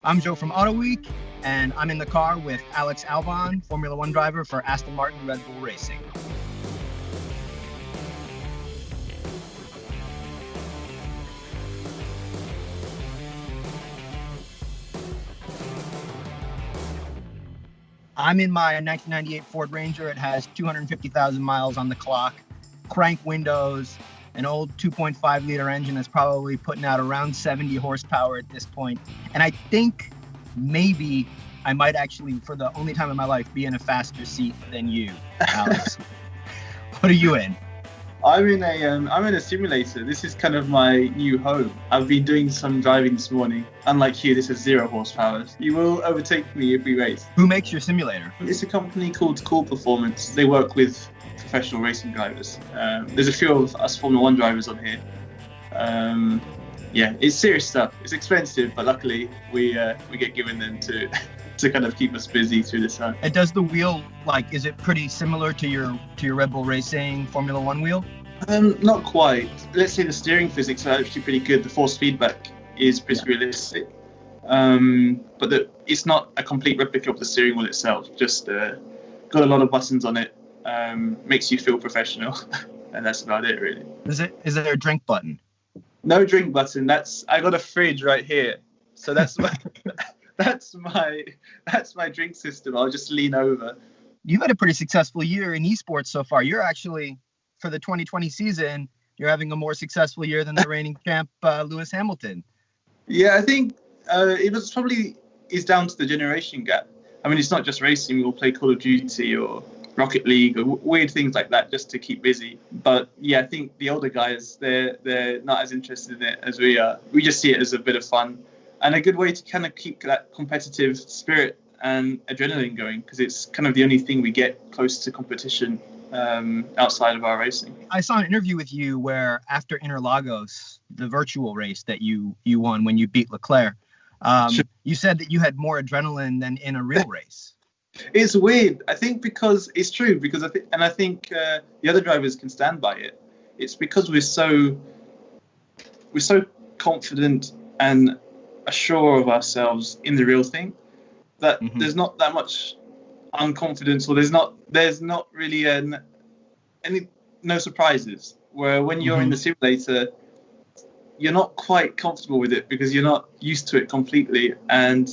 I'm Joe from Autoweek, and I'm in the car with Alex Albon, Formula One driver for Aston Martin Red Bull Racing. I'm in my 1998 Ford Ranger. It has 250,000 miles on the clock, crank windows, an old 2.5 liter engine that's probably putting out around 70 horsepower at this point. And I think maybe I might actually, for the only time in my life, be in a faster seat than you, Alex. What are you in? I'm in a simulator. This is kind of my new home. I've been doing some driving this morning. Unlike you, this is 0 horsepower. You will overtake me if we race. Who makes your simulator? It's a company called Cool Performance. They work with professional racing drivers. There's a few of us Formula One drivers on here. Yeah, it's serious stuff. It's expensive, but luckily we get given them to kind of keep us busy through the sun. And does the wheel, is it pretty similar to your Red Bull Racing Formula One wheel? Not quite. Let's say the steering physics are actually pretty good. The force feedback is pretty realistic. But it's not a complete replica of the steering wheel itself. Just got a lot of buttons on it. Makes you feel professional, and that's about it, really. Is there a drink button? No drink button. I got a fridge right here, so that's my that's my drink system. I'll just lean over. You've had a pretty successful year in esports so far. You're actually, for the 2020 season, you're having a more successful year than the reigning champ Lewis Hamilton. Yeah, I think it was probably is down to the generation gap. I mean, it's not just racing. We'll play Call of Duty or Rocket League or weird things like that just to keep busy. But yeah, I think the older guys, they're not as interested in it as we are. We just see it as a bit of fun and a good way to kind of keep that competitive spirit and adrenaline going, because it's kind of the only thing we get close to competition outside of our racing. I saw an interview with you where after Interlagos, the virtual race that you won when you beat Leclerc, you said that you had more adrenaline than in a real race. It's weird. I think because it's true, because I think the other drivers can stand by it. It's because we're so confident and assured of ourselves in the real thing that there's not that much unconfidence, or there's not really no surprises. Where when you're in the simulator, you're not quite comfortable with it because you're not used to it completely, and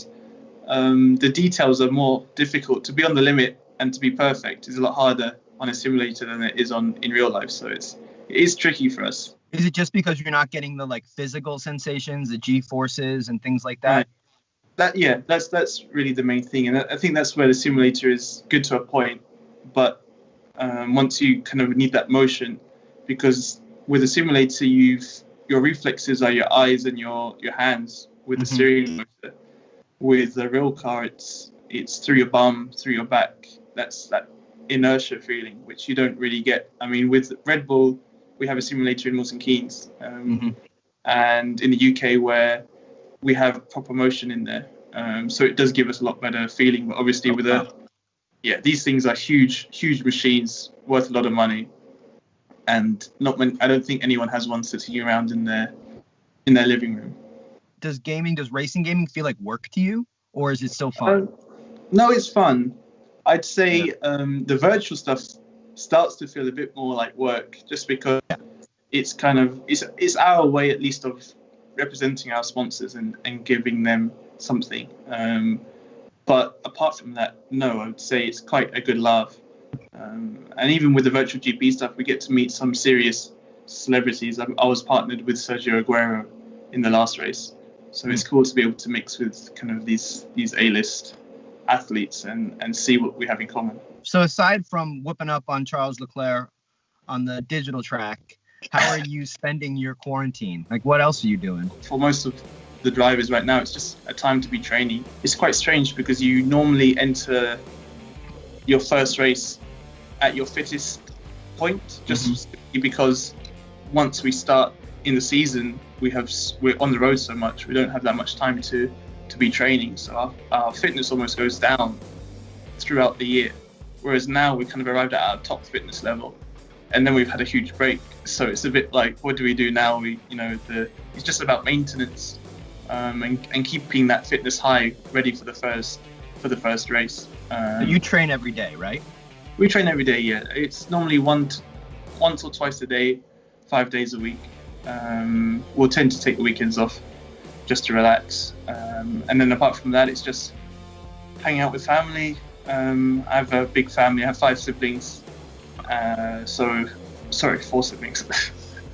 the details are more difficult. To be on the limit and to be perfect is a lot harder on a simulator than it is in real life. So it is tricky for us. Is it just because you're not getting the physical sensations, the G-forces and things like that? That's really the main thing, and I think that's where the simulator is good to a point. But once you kind of need that motion, because with a simulator, your reflexes are your eyes and your hands with the steering motor. With the real car, it's through your bum, through your back. That's that inertia feeling, which you don't really get. I mean, with Red Bull, we have a simulator in Milton Keynes, and in the UK where we have proper motion in there. So it does give us a lot better feeling. But obviously these things are huge machines worth a lot of money, and I don't think anyone has one sitting around in their living room. Does racing gaming feel like work to you, or is it still fun? No, it's fun. I'd say the virtual stuff starts to feel a bit more like work, just because it's kind of it's our way at least of representing our sponsors and giving them something. But apart from that, no, I would say it's quite a good laugh. And even with the virtual GP stuff, we get to meet some serious celebrities. I was partnered with Sergio Aguero in the last race. So it's cool to be able to mix with kind of these A-list athletes and see what we have in common. So aside from whooping up on Charles Leclerc on the digital track, how are you spending your quarantine? What else are you doing? For most of the drivers right now, it's just a time to be training. It's quite strange because you normally enter your first race at your fittest point, just because once we start in the season, we're on the road so much, we don't have that much time to be training. So our fitness almost goes down throughout the year. Whereas now we kind of arrived at our top fitness level, and then we've had a huge break. So it's a bit like, what do we do now? It's just about maintenance. and keeping that fitness high, ready for the first race. So you train every day, right? We train every day. Yeah, it's normally once or twice a day, 5 days a week. We'll tend to take the weekends off just to relax, and then apart from that, it's just hanging out with family. I have a big family. I have 5 siblings. 4 siblings.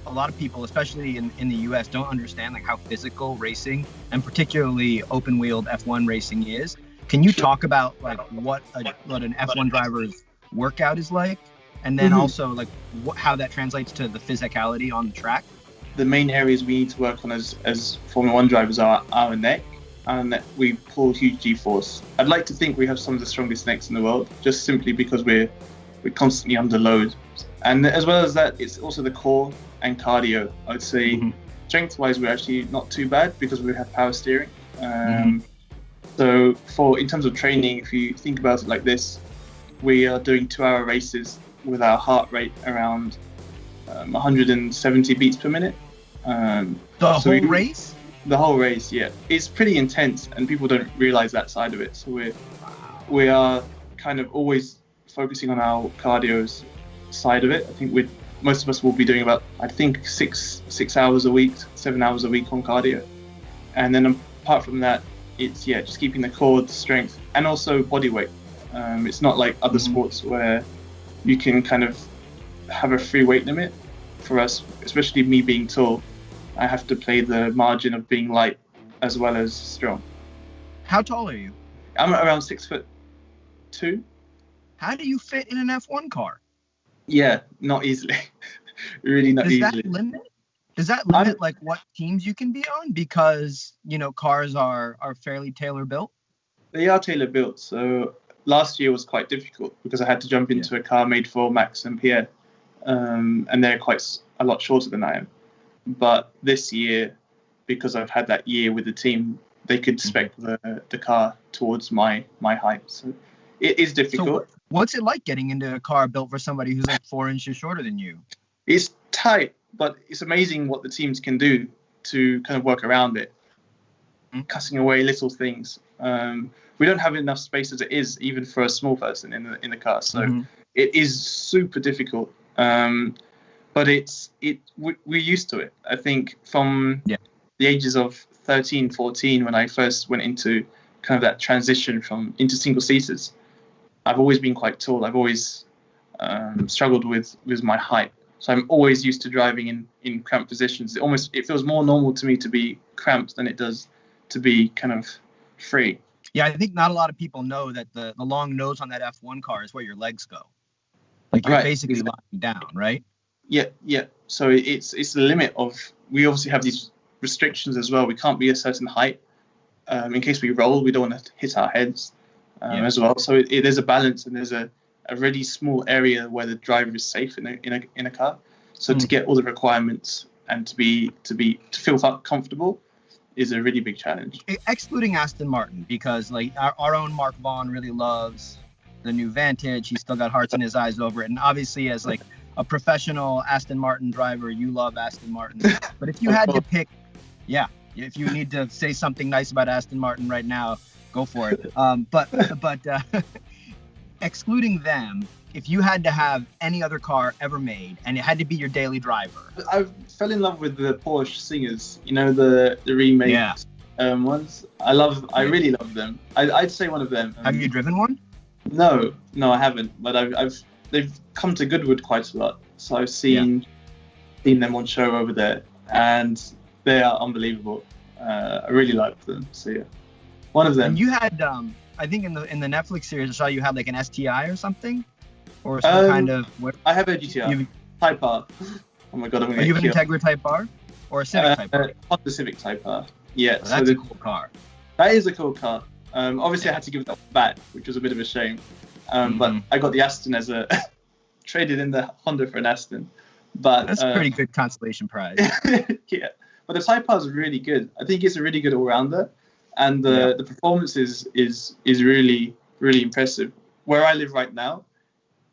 A lot of people, especially in the US, don't understand like how physical racing and particularly open-wheeled F1 racing is. Can you talk about like what an F1 driver's workout is like, and then also like how that translates to the physicality on the track? The main areas we need to work on as Formula 1 drivers are our neck, and that we pull huge G-force. I'd like to think we have some of the strongest necks in the world, just simply because we're constantly under load. And as well as that, it's also the core and cardio. I'd say strength-wise, we're actually not too bad because we have power steering. So in terms of training, if you think about it like this, we are doing 2-hour races with our heart rate around 170 beats per minute. The whole race? The whole race, yeah. It's pretty intense, and people don't realize that side of it. So we are kind of always focusing on our cardio's side of it. I think most of us will be doing about, I think, 6 hours a week, 7 hours a week on cardio. And then apart from that, it's just keeping the core strength and also body weight. It's not like other sports where you can kind of have a free weight limit. For us, especially me being tall, I have to play the margin of being light as well as strong. How tall are you? I'm around 6'2". How do you fit in an F1 car? Yeah, not easily. Really not easily. Does that limit like what teams you can be on? Because, cars are fairly tailor built. They are tailor built. So last year was quite difficult because I had to jump into a car made for Max and Pierre. And they're quite a lot shorter than I am. But this year, because I've had that year with the team, they could spec the car towards my height. So it is difficult. So what's it like getting into a car built for somebody who's like 4 inches shorter than you? It's tight, but it's amazing what the teams can do to kind of work around it, cutting away little things. We don't have enough space as it is, even for a small person in the car. So it is super difficult. But we're used to it. I think from the ages of 13, 14, when I first went into kind of that transition into single seaters, I've always been quite tall. I've always struggled with my height. So I'm always used to driving in cramped positions. It feels more normal to me to be cramped than it does to be kind of free. Yeah, I think not a lot of people know that the long nose on that F1 car is where your legs go. Like you're basically lying down, right? Yeah. So it's the limit of. We obviously have these restrictions as well. We can't be a certain height. In case we roll, we don't want to hit our heads as well. So there's a balance, and there's a really small area where the driver is safe in a car. So to get all the requirements and to feel comfortable is a really big challenge. Excluding Aston Martin, because like our own Mark Vaughn really loves the new Vantage. He's still got hearts in his eyes over it, and obviously as like a professional Aston Martin driver, you love Aston Martin. But if you had to pick, if you need to say something nice about Aston Martin right now, go for it. But excluding them, if you had to have any other car ever made and it had to be your daily driver. I fell in love with the Porsche Singers, the remake ones. I really love them. I'd say one of them. Have you driven one? No, I haven't. But they've come to Goodwood quite a lot, so I've seen them on show over there, and they are unbelievable. I really like them. So one of them. And you had, I think in the Netflix series, I saw you had like an STI or something, or some kind of. I have a GTR Type R. Oh my god, you have an Integra Type R or a Civic Type R? Honda Civic Type R. Yeah, that's a cool car. That is a cool car. Obviously, I had to give that back, which was a bit of a shame. But I got the Aston as traded in the Honda for an Aston. But that's a pretty good consolation prize. Yeah, but the Type R is really good. I think it's a really good all-rounder, and the performance is really, really impressive. Where I live right now,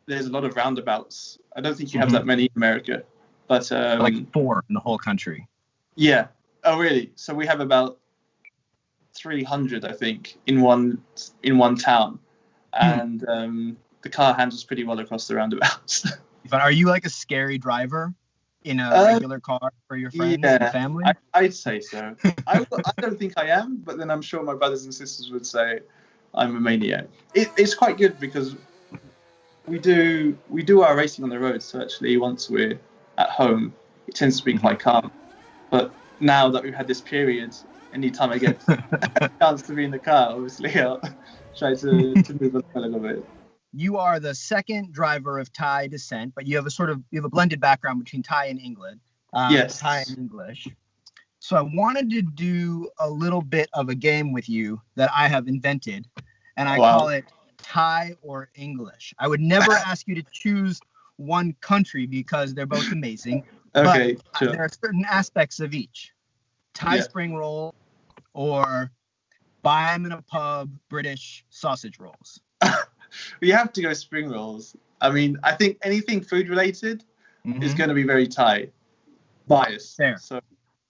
there's a lot of roundabouts. I don't think you have that many in America, but like 4 in the whole country. Yeah. Oh, really? So we have about 300, I think, in one town, and the car handles pretty well across the roundabouts. But are you like a scary driver in a regular car for your friends and family? I'd say so. I don't think I am, but then I'm sure my brothers and sisters would say I'm a maniac. It's quite good because we do our racing on the road. So actually, once we're at home, it tends to be quite calm. But now that we've had this period, anytime I get a chance to be in the car, obviously I'll try to move along a little bit. You are the second driver of Thai descent, but you have a blended background between Thai and England. Yes. Thai and English. So I wanted to do a little bit of a game with you that I have invented, and I call it Thai or English. I would never ask you to choose one country because they're both amazing. Okay, but sure. There are certain aspects of each. Thai spring roll or buy 'em in a pub British sausage rolls. We have to go spring rolls. I mean, I think anything food related is going to be very Thai biased. Fair.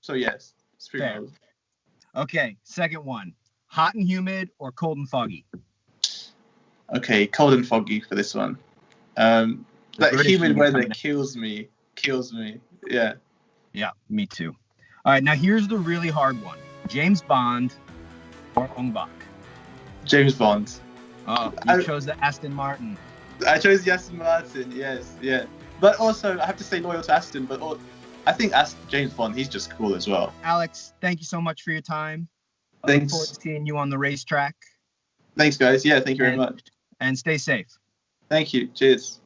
So yes, spring rolls. Okay, second one. Hot and humid or cold and foggy? Okay, cold and foggy for this one. That humid weather kills me. Yeah. Yeah, me too. All right, now here's the really hard one. James Bond or Ong Bak? James Bond. Oh, you chose the Aston Martin. I chose the Aston Martin, yes, yeah. But also, I have to say loyal to Aston, but I think James Bond, he's just cool as well. Alex, thank you so much for your time. Thanks. I look forward to seeing you on the racetrack. Thanks, guys. Yeah, thank you very much. And stay safe. Thank you. Cheers.